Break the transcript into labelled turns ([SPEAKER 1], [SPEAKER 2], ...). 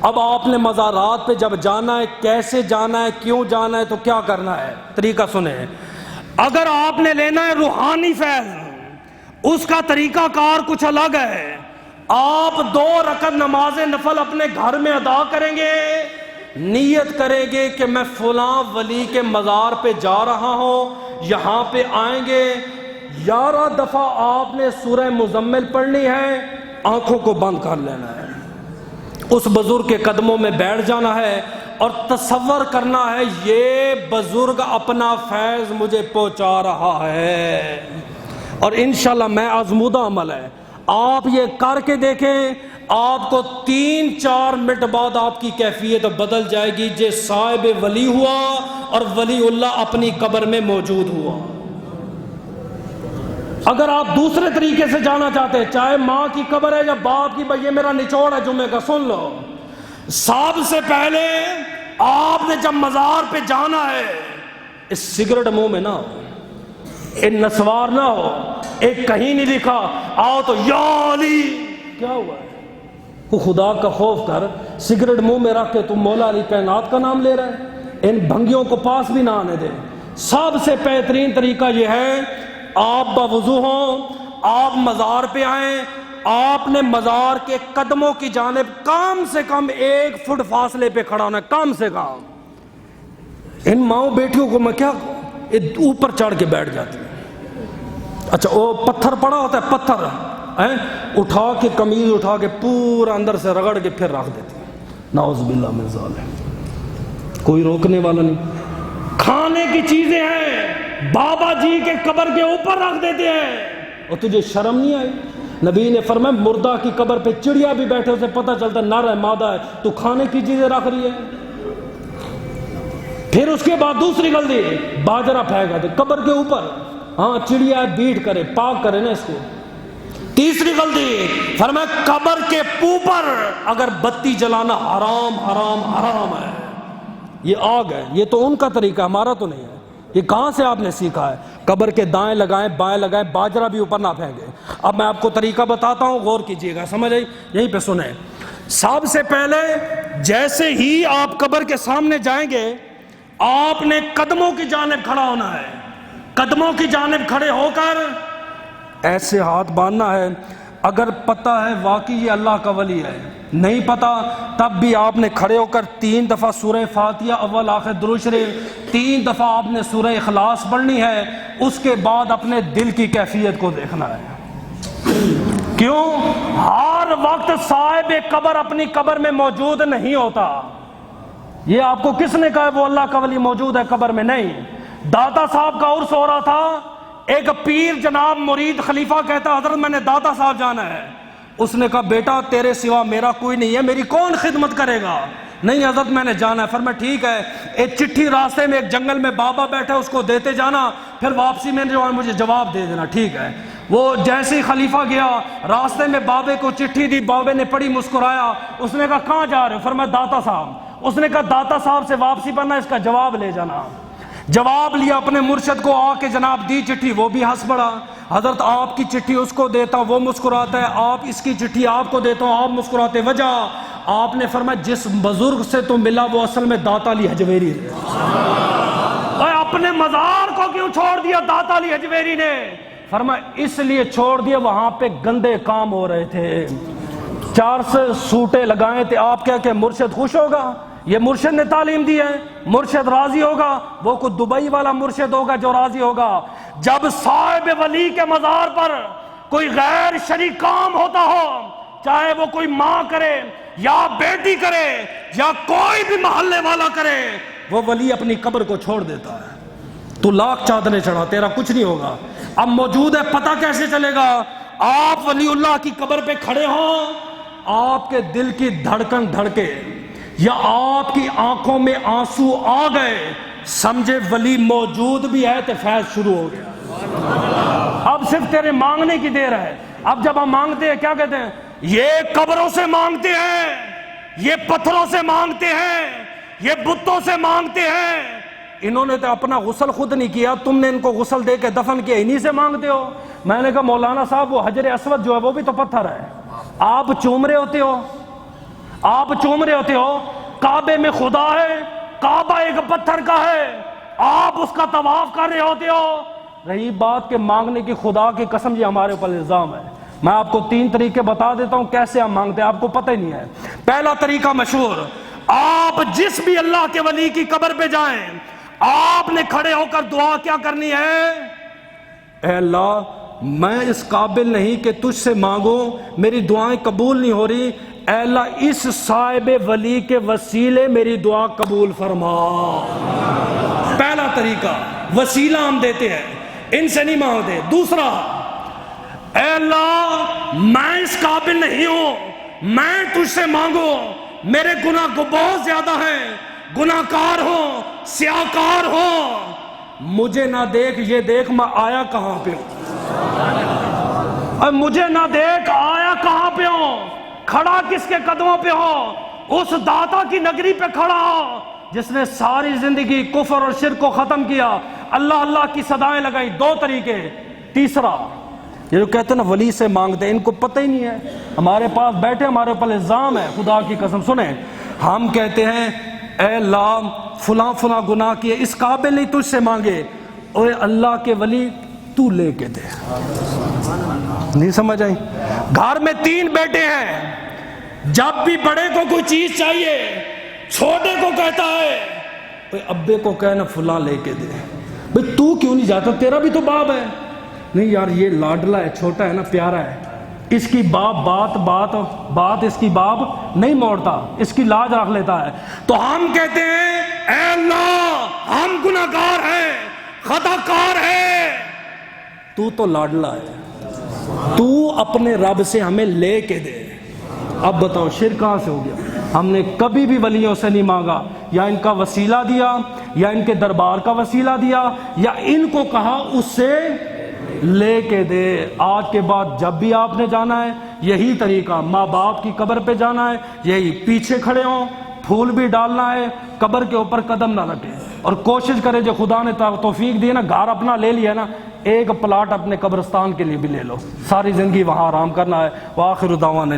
[SPEAKER 1] اب آپ نے مزارات پہ جب جانا ہے، کیسے جانا ہے، کیوں جانا ہے، تو کیا کرنا ہے، طریقہ سنیں۔ اگر آپ نے لینا ہے روحانی فیض، اس کا طریقہ کار کچھ الگ ہے۔ آپ 2 رکعت نماز نفل اپنے گھر میں ادا کریں گے، نیت کریں گے کہ میں فلاں ولی کے مزار پہ جا رہا ہوں، یہاں پہ آئیں گے، 11 دفعہ آپ نے سورہ مزمل پڑھنی ہے، آنکھوں کو بند کر لینا ہے، اس بزرگ کے قدموں میں بیٹھ جانا ہے اور تصور کرنا ہے یہ بزرگ اپنا فیض مجھے پہنچا رہا ہے، اور انشاءاللہ میں آزمودہ عمل ہے، آپ یہ کر کے دیکھیں، آپ کو 3-4 منٹ بعد آپ کی کیفیت بدل جائے گی، جے صاحب ولی ہوا اور ولی اللہ اپنی قبر میں موجود ہوا۔ اگر آپ دوسرے طریقے سے جانا چاہتے ہیں، چاہے ماں کی قبر ہے یا باپ کی، یہ میرا نچوڑ ہے جمعے کا، سن لو۔ سب سے پہلے آپ نے جب مزار پہ جانا ہے، اس سگریٹ منہ میں نہ ہو، ایک نسوار نہ ہو، ایک کہیں نہیں لکھا آؤ تو یا علی، کیا ہوا ہے؟ تو خدا کا خوف کر، سگریٹ منہ میں رکھ کے تم مولا علی کائنات کا نام لے رہے ہیں، ان بھنگیوں کو پاس بھی نہ آنے دے۔ سب سے بہترین طریقہ یہ ہے، آپ باوضو ہوں، آپ مزار پہ آئیں، آپ نے مزار کے قدموں کی جانب کم سے کم 1 فٹ فاصلے پہ کھڑا ہونا ہے، کم سے کم۔ ان ماؤں بیٹیوں کو میں کیا اوپر چڑھ کے بیٹھ جاتی ہیں۔ اچھا وہ پتھر پڑا ہوتا ہے، پتھر اٹھا کے قمیض اٹھا کے پورا اندر سے رگڑ کے پھر رکھ دیتی ہیں، نعوذ باللہ من ذالک، کوئی روکنے والا نہیں۔ کھانے کی چیزیں ہیں، بابا جی کے قبر کے اوپر رکھ دیتے ہیں، اور تجھے شرم نہیں آئی؟ نبی نے فرمایا مردہ کی قبر پہ چڑیا بھی بیٹھے، اسے پتہ چلتا نر ہے مادہ ہے، تو کھانے کی چیزیں رکھ رہی ہے۔ پھر اس کے بعد دوسری غلطی، باجرہ پھینکا دے قبر کے اوپر، ہاں چڑیا بیٹ کرے، پاک کرے نا اس کو۔ تیسری غلطی فرمایا قبر کے اوپر اگر بتی جلانا حرام حرام حرام ہے، یہ آگ ہے، یہ تو ان کا طریقہ، ہمارا تو نہیں ہے۔ یہ کہاں سے آپ نے سیکھا ہے؟ قبر کے دائیں لگائیں بائیں لگائیں، باجرہ بھی اوپر نہ پھینکیں۔ اب میں آپ کو طریقہ بتاتا ہوں، غور کیجئے گا، سمجھ آئی؟ یہیں پہ سنیں۔ سب سے پہلے جیسے ہی آپ قبر کے سامنے جائیں گے، آپ نے قدموں کی جانب کھڑا ہونا ہے، قدموں کی جانب کھڑے ہو کر ایسے ہاتھ باندھنا ہے۔ اگر پتہ ہے واقعی یہ اللہ کا ولی ہے، نہیں پتہ تب بھی آپ نے کھڑے ہو کر 3 دفعہ سورہ فاتحہ اول آخر درود شریف، 3 دفعہ آپ نے سورہ اخلاص پڑھنی ہے، اس کے بعد اپنے دل کی کیفیت کو دیکھنا ہے۔ کیوں؟ ہر وقت صاحب قبر اپنی قبر میں موجود نہیں ہوتا۔ یہ آپ کو کس نے کہا وہ اللہ کا ولی موجود ہے قبر میں؟ نہیں۔ داتا صاحب کا عرس ہو رہا تھا، ایک پیر جناب مرید خلیفہ کہتا حضرت میں نے داتا صاحب جانا ہے۔ اس نے کہا بیٹا تیرے سوا میرا کوئی نہیں ہے، میری کون خدمت کرے گا؟ نہیں حضرت میں نے جانا ہے۔ فرمایا ٹھیک ہے، ایک چٹھی راستے میں ایک جنگل میں بابا بیٹھا، اس کو دیتے جانا، پھر واپسی میں جو ہے مجھے جواب دے دینا، ٹھیک ہے۔ وہ جیسے ہی خلیفہ گیا، راستے میں بابے کو چٹھی دی، بابے نے پڑھی، مسکرایا، اس نے کہا کہاں جا رہے ہو؟ فرمایا داتا صاحب۔ اس نے کہا داتا صاحب سے واپسی پڑھنا، اس کا جواب لے جانا۔ جواب لیا، اپنے مرشد کو آ کے جناب دی چٹھی، وہ بھی ہنس پڑا۔ حضرت آپ کی چٹھی اس کو دیتا، وہ مسکراتا ہے، آپ اس کی چٹھی آپ کو دیتا ہوں، آپ مسکراتے۔ وجہ آپ نے فرمایا جس بزرگ سے تو ملا وہ اصل میں داتا علی حجویری ہے۔ اور اپنے مزار کو کیوں چھوڑ دیا داتا علی حجویری نے؟ فرمایا اس لیے چھوڑ دیا وہاں پہ گندے کام ہو رہے تھے، 4 سوٹے لگائے تھے۔ آپ کیا کہ مرشد خوش ہوگا؟ یہ مرشد نے تعلیم دی ہے، مرشد راضی ہوگا؟ وہ کوئی دبئی والا مرشد ہوگا جو راضی ہوگا؟ جب صاحب ولی کے مزار پر کوئی غیر شرعی کام ہوتا ہو، چاہے وہ کوئی ماں کرے یا بیٹی کرے یا کوئی بھی محلے والا کرے، وہ ولی اپنی قبر کو چھوڑ دیتا ہے۔ تو لاکھ چادریں چڑھا، تیرا کچھ نہیں ہوگا۔ اب موجود ہے، پتہ کیسے چلے گا؟ آپ ولی اللہ کی قبر پہ کھڑے ہوں، آپ کے دل کی دھڑکن دھڑکے یا آپ کی آنکھوں میں آنسو آ گئے، سمجھے ولی موجود بھی ہے تو فیض شروع ہو گیا۔ اب صرف تیرے مانگنے کی دیر ہے۔ اب جب ہم مانگتے ہیں کیا کہتے ہیں؟ یہ قبروں سے مانگتے ہیں، یہ پتھروں سے مانگتے ہیں، یہ بتوں سے مانگتے ہیں۔ انہوں نے تو اپنا غسل خود نہیں کیا، تم نے ان کو غسل دے کے دفن کیا، انہی سے مانگتے ہو۔ میں نے کہا مولانا صاحب وہ حجر اسود جو ہے وہ بھی تو پتھر ہے، آپ چوم رہے ہوتے ہو۔ آپ چوم رہے ہوتے ہو، کعبے میں خدا ہے، کعبہ ایک پتھر کا ہے، آپ اس کا طواف کر رہے ہوتے ہو۔ رہی بات کہ مانگنے کی، خدا کی قسم یہ ہمارے اوپر الزام ہے۔ میں آپ کو 3 طریقے بتا دیتا ہوں کیسے ہم مانگتے ہیں، آپ کو پتہ ہی نہیں ہے۔ پہلا طریقہ مشہور، آپ جس بھی اللہ کے ولی کی قبر پہ جائیں، آپ نے کھڑے ہو کر دعا کیا کرنی ہے؟ اے اللہ میں اس قابل نہیں کہ تجھ سے مانگوں، میری دعائیں قبول نہیں ہو رہی، اے اللہ اس صاحب ولی کے وسیلے میری دعا قبول فرما۔ پہلا طریقہ، وسیلہ ہم دیتے ہیں، ان سے نہیں مانگتے۔ دوسرا، اے اللہ میں اس قابل نہیں ہوں، میں تجھ سے مانگوں، میرے گناہ کو بہت زیادہ ہیں، گناہ کار ہوں، سیاکار ہوں، مجھے نہ دیکھ، یہ دیکھ میں آیا کہاں پہ ہوں، اور مجھے نہ دیکھ آیا کہاں پہ ہوں، کھڑا کس کے قدموں پہ ہو، اس داتا کی نگری پہ کھڑا ہو جس نے ساری زندگی کفر اور شرک کو ختم کیا، اللہ اللہ کی صدائیں لگائیں۔ 2 طریقے۔ تیسرا، یہ جو کہتے ہیں نا ولی سے مانگتے ہیں، ان کو پتہ ہی نہیں ہے، ہمارے پاس بیٹھے ہمارے اوپر الزام ہے، خدا کی قسم سنیں، ہم کہتے ہیں اے اللہ فلاں فلاں گناہ کیے، اس قابل نہیں تجھ سے مانگے، اوے اللہ کے ولی تو لے کے دے۔ نہیں سمجھ آئی؟ گھر میں 3 بیٹے ہیں، جب بھی بڑے کو کوئی چیز چاہیے چھوٹے کو کہتا ہے ابے کو کہنا فلاں لے کے دے، بھئی تو کیوں نہیں جاتا، تیرا بھی تو باپ ہے۔ نہیں یار یہ لاڈلا ہے، چھوٹا ہے نا، پیارا ہے، اس کی باپ بات اس کی باپ نہیں موڑتا، اس کی لاج رکھ لیتا ہے۔ تو ہم کہتے ہیں اے اللہ ہم گناہگار ہیں، خطا کار ہیں، تو لاڈلا ہے، تو اپنے رب سے ہمیں لے کے دے۔ اب بتاؤ شرک کہاں سے ہو گیا؟ ہم نے کبھی بھی ولیوں سے نہیں مانگا، یا ان کا وسیلہ دیا، یا ان کے دربار کا وسیلہ دیا، یا ان کو کہا اس سے لے کے دے۔ آج کے بعد جب بھی آپ نے جانا ہے یہی طریقہ، ماں باپ کی قبر پہ جانا ہے یہی، پیچھے کھڑے ہوں، پھول بھی ڈالنا ہے، قبر کے اوپر قدم نہ رکھے، اور کوشش کرے جو خدا نے توفیق دی نا، گھر اپنا لے لیا نا، ایک پلاٹ اپنے قبرستان کے لیے بھی لے لو، ساری زندگی وہاں آرام کرنا ہے۔ وآخر دعوانا